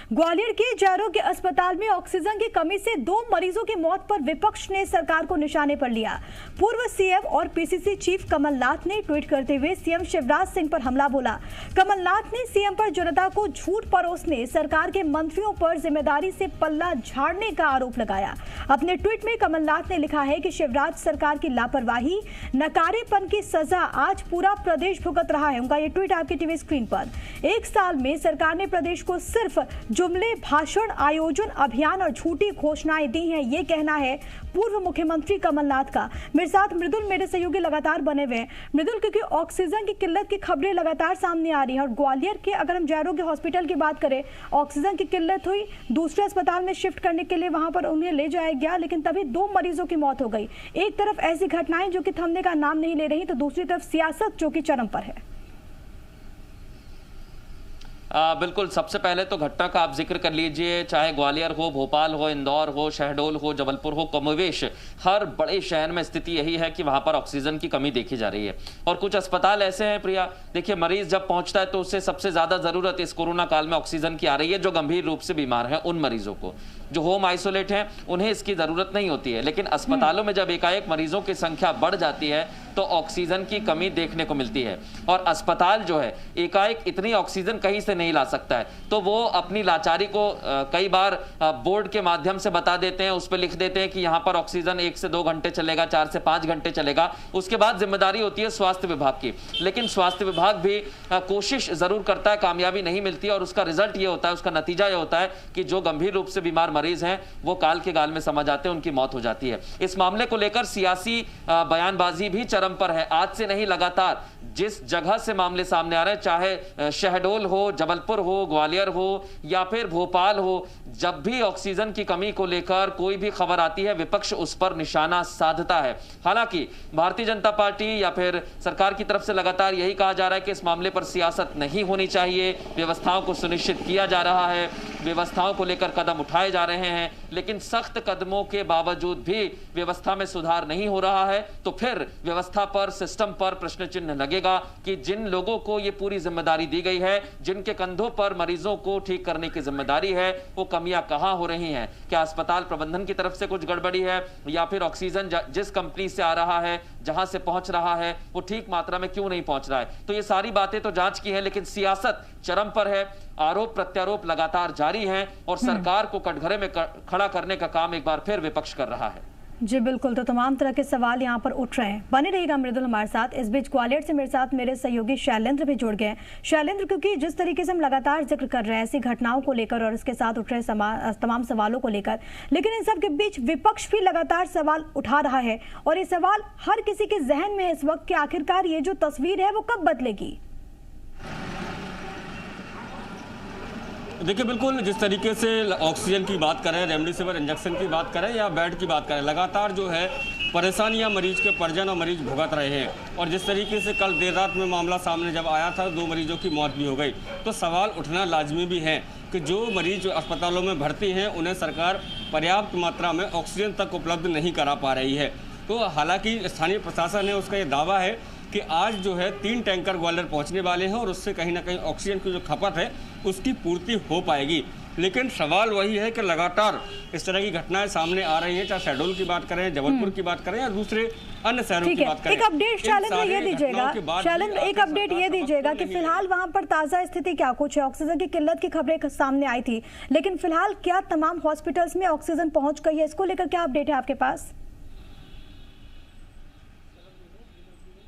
ग्वालियर के जयरोग्य अस्पताल में ऑक्सीजन की कमी से 2 मरीजों की मौत पर विपक्ष ने सरकार को निशाने पर लिया। पूर्व सीएम और पीसीसी चीफ कमलनाथ ने ट्वीट करते हुए सीएम शिवराज सिंह पर हमला बोला। कमलनाथ ने सीएम पर जनता को झूठ परोसने, सरकार के मंत्रियों पर जिम्मेदारी से पल्ला झाड़ने का आरोप लगाया। अपने ट्वीट में कमलनाथ ने लिखा है कि शिवराज सरकार की लापरवाही, नकारेपन की सजा आज पूरा प्रदेश भुगत रहा है। उनका ये ट्वीट आपकी टीवी स्क्रीन पर। 1 साल में सरकार ने प्रदेश को सिर्फ जुमले, भाषण, आयोजन, अभियान और झूठी घोषणाएं दी हैं, ये कहना है पूर्व मुख्यमंत्री कमलनाथ का। मेरे साथ मृदुल, मेरे सहयोगी लगातार बने हुए हैं। मृदुल, क्योंकि ऑक्सीजन की किल्लत की खबरें लगातार सामने आ रही हैं और ग्वालियर के अगर हम जयरोग्य हॉस्पिटल की बात करें, ऑक्सीजन की किल्लत हुई, दूसरे अस्पताल में शिफ्ट करने के लिए वहां पर उन्हें ले जाया गया, लेकिन तभी 2 मरीजों की मौत हो गई। एक तरफ ऐसी घटनाएं जो कि थमने का नाम नहीं ले रही, तो दूसरी तरफ सियासत जो कि चरम पर है। बिल्कुल, सबसे पहले तो घटना का आप जिक्र कर लीजिए। चाहे ग्वालियर हो, भोपाल हो, इंदौर हो, शहडोल हो, जबलपुर हो, कमोवेश हर बड़े शहर में स्थिति यही है कि वहां पर ऑक्सीजन की कमी देखी जा रही है। और कुछ अस्पताल ऐसे हैं प्रिया, देखिए, मरीज जब पहुंचता है तो उससे सबसे ज्यादा जरूरत इस कोरोना काल में ऑक्सीजन की आ रही है। जो गंभीर रूप से बीमार हैं उन मरीजों को, जो होम आइसोलेट हैं, उन्हें इसकी जरूरत नहीं होती है। लेकिन अस्पतालों में जब एकाएक मरीजों की संख्या बढ़ जाती है तो ऑक्सीजन की कमी देखने को मिलती है। और अस्पताल जो है एकाएक इतनी ऑक्सीजन कहीं से नहीं ला सकता है, तो वो अपनी लाचारी को कई बार बोर्ड के माध्यम से बता देते हैं, उस पर लिख देते हैं कि यहां पर ऑक्सीजन 1 से 2 घंटे चलेगा, 4 से 5 घंटे चलेगा। उसके बाद जिम्मेदारी होती है स्वास्थ्य विभाग की। लेकिन स्वास्थ्य विभाग भी कोशिश जरूर करता है, कामयाबी नहीं मिलती है। और उसका रिजल्ट ये होता है, उसका नतीजा ये होता है कि जो गंभीर रूप से बीमार मरीज हैं वो काल के गाल में समा जाते हैं, उनकी मौत हो जाती है। इस मामले को लेकर सियासी बयानबाजी भी चरम पर है। आज से नहीं, लगातार जिस जगह से मामले सामने आ रहे हैं, चाहे शहडोल हो, जबलपुर हो, ग्वालियर हो या फिर भोपाल हो, जब भी ऑक्सीजन की कमी को लेकर कोई भी खबर आती है, विपक्ष उस पर निशाना साधता है। हालांकि भारतीय जनता पार्टी या फिर सरकार की तरफ से लगातार यही कहा जा रहा है कि इस मामले पर सियासत नहीं होनी चाहिए, व्यवस्थाओं को सुनिश्चित किया जा रहा है, व्यवस्थाओं को लेकर कदम उठाए जा रहे हैं। लेकिन सख्त कदमों के बावजूद भी व्यवस्था में सुधार नहीं हो रहा है, तो फिर व्यवस्था पर, सिस्टम पर प्रश्न चिन्ह लगेगा कि जिन लोगों को ये पूरी जिम्मेदारी दी गई है, जिनके कंधों पर मरीजों को ठीक करने की जिम्मेदारी है, वो कमियां कहां हो रही हैं। क्या अस्पताल प्रबंधन की तरफ से कुछ गड़बड़ी है, या फिर ऑक्सीजन जिस कंपनी से आ रहा है, जहां से पहुंच रहा है, वो ठीक मात्रा में क्यों नहीं पहुंच रहा है। तो ये सारी बातें तो जांच की है, लेकिन सियासत चरम पर है। आरोप प्रत्यारोप लगातार जारी हैं और सरकार को कटघरे में खड़ा करने का काम एक बार फिर विपक्ष कर रहा है। जी बिल्कुल, तो तमाम तरह के सवाल यहाँ पर उठ रहे हैं। बने रहिएगा मृदुल हमारे साथ। इस बीच ग्वालियर से मेरे साथ मेरे सहयोगी शैलेंद्र भी जुड़ गए। शैलेंद्र, क्योंकि जिस तरीके से हम लगातार जिक्र कर रहे हैं ऐसी घटनाओं को लेकर और इसके साथ उठ रहे तमाम सवालों को लेकर, लेकिन इन सब के बीच विपक्ष भी लगातार सवाल उठा रहा है और ये सवाल हर किसी के जहन में इस वक्त कि आखिरकार ये जो तस्वीर है वो कब बदलेगी। देखिए, बिल्कुल जिस तरीके से ऑक्सीजन की बात करें, रेमडेसिविर इंजेक्शन की बात करें या बेड की बात करें, लगातार जो है परेशानियां मरीज के परिजन और मरीज भुगत रहे हैं। और जिस तरीके से कल देर रात में मामला सामने जब आया था, 2 मरीजों की मौत भी हो गई, तो सवाल उठना लाजमी भी है कि जो मरीज अस्पतालों में भर्ती हैं उन्हें सरकार पर्याप्त मात्रा में ऑक्सीजन तक उपलब्ध नहीं करा पा रही है। तो हालांकि स्थानीय प्रशासन है, उसका ये दावा है कि आज जो है 3 टैंकर ग्वालियर पहुंचने वाले हैं और उससे कहीं ना कहीं ऑक्सीजन की जो खपत है उसकी पूर्ति हो पाएगी। लेकिन सवाल वही है कि लगातार इस तरह की घटनाएं सामने आ रही हैं, चाहे शहडोल की बात करें, जबलपुर की बात करें या दूसरे अन्य शहरों की बात करें। एक अपडेट शैलेंद्र ये दीजिएगा, शैलेंद्र एक अपडेट ये दीजिएगा कि फिलहाल वहां पर ताजा स्थिति क्या कुछ है। ऑक्सीजन की किल्लत की खबरें सामने आई थी, लेकिन फिलहाल क्या तमाम हॉस्पिटल्स में ऑक्सीजन पहुंच गई है, इसको लेकर क्या अपडेट है आपके पास?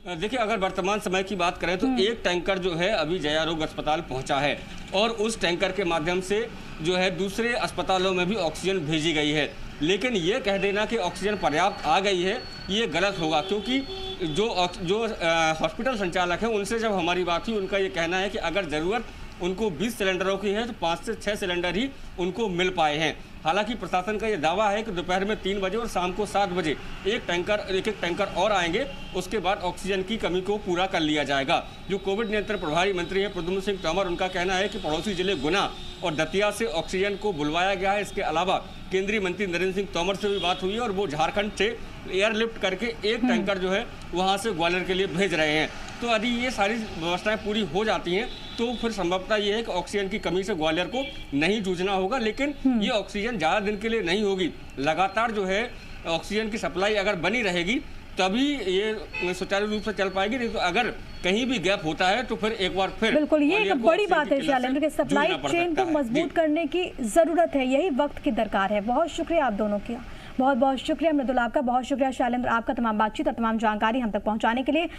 देखिए, अगर वर्तमान समय की बात करें तो एक टैंकर जो है अभी जयारोग्य अस्पताल पहुंचा है और उस टैंकर के माध्यम से जो है दूसरे अस्पतालों में भी ऑक्सीजन भेजी गई है। लेकिन ये कह देना कि ऑक्सीजन पर्याप्त आ गई है, ये गलत होगा, क्योंकि जो हॉस्पिटल संचालक हैं उनसे जब हमारी बात हुई, उनका ये कहना है कि अगर ज़रूरत उनको 20 सिलेंडरों की है तो 5 से 6 सिलेंडर ही उनको मिल पाए हैं। हालांकि प्रशासन का ये दावा है कि दोपहर में 3 बजे और शाम को 7 बजे एक टैंकर और आएंगे, उसके बाद ऑक्सीजन की कमी को पूरा कर लिया जाएगा। जो कोविड नियंत्रण प्रभारी मंत्री हैं प्रद्युम्न सिंह तोमर, उनका कहना है कि पड़ोसी जिले गुना और दतिया से ऑक्सीजन को बुलवाया गया है। इसके अलावा केंद्रीय मंत्री नरेंद्र सिंह तोमर से भी बात हुई है और वो झारखंड से एयरलिफ्ट करके एक टैंकर जो है वहाँ से ग्वालियर के लिए भेज रहे हैं। तो यदि ये सारी व्यवस्थाएं पूरी हो जाती हैं तो फिर संभवतः ये है कि ऑक्सीजन की कमी से ग्वालियर को नहीं जूझना होगा। लेकिन ये ऑक्सीजन ज़्यादा दिन के लिए नहीं होगी, लगातार जो है ऑक्सीजन की सप्लाई अगर बनी रहेगी तभी ये सुचारू रूप से चल पाएगी। नहीं तो अगर कहीं भी गैप होता है तो फिर एक बार फिर बिल्कुल, ये एक बड़ी बात है शैलेंद्र के सप्लाई चेन को मजबूत करने की जरूरत है, यही वक्त की दरकार है। बहुत शुक्रिया आप दोनों का, बहुत बहुत शुक्रिया मृदुला आपका, बहुत शुक्रिया शैलेंद्र आपका तमाम बातचीत और तमाम जानकारी हम तक पहुंचाने के लिए।